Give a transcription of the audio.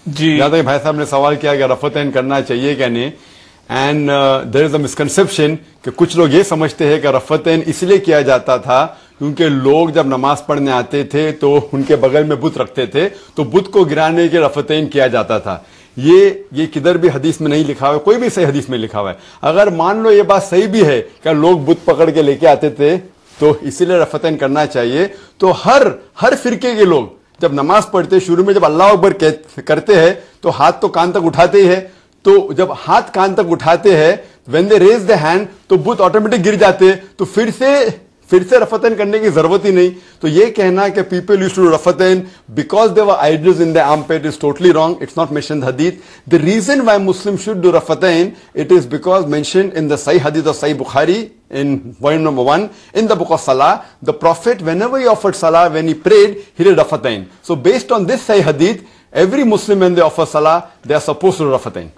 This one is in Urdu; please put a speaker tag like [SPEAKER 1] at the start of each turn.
[SPEAKER 1] جی
[SPEAKER 2] جہاں تک بھائی صاحب نے سوال کیا کہ رفعتین کرنا چاہیے کہ نہیں، and there is a misconception کہ کچھ لوگ یہ سمجھتے ہیں کہ رفعتین اس لیے کیا جاتا تھا کیونکہ لوگ جب نماز پڑھنے آتے تھے تو ان کے بغل میں بت رکھتے تھے، تو بت کو گرانے کے رفعتین کیا جاتا تھا. یہ کدھر بھی حدیث میں نہیں لکھا ہوا ہے، کوئی بھی صحیح حدیث میں لکھا ہوا ہے. اگر مان لو یہ بات صحیح بھی ہے کہ لوگ بت پکڑ کے لے کے آتے تھے تو اسی لیے رفعتین کرنا چاہیے، تو ہر فرقے کے لوگ جب نماز پڑھتے شروع میں جب اللہ اکبر کرتے ہیں تو ہاتھ تو کان تک اٹھاتے ہی ہے، تو جب ہاتھ کان تک اٹھاتے ہیں when they raise the hand تو بت آٹومیٹک گر جاتے، تو پھر سے رفعتین کرنے کی ضرورت ہی نہیں. تو یہ کہنا کہ people used to do رفعتین because they were idols in the armpit is totally wrong. It's not mentioned in the hadith. The reason why Muslims should do رفعتین, it is because mentioned in the Sahih hadith of Sahih Bukhari in volume number 1 in the book of Salah. The Prophet, whenever he offered Salah, when he prayed, he did رفعتین. So based on this Sahih hadith, every Muslim when they offer Salah, they are supposed to do رفعتین.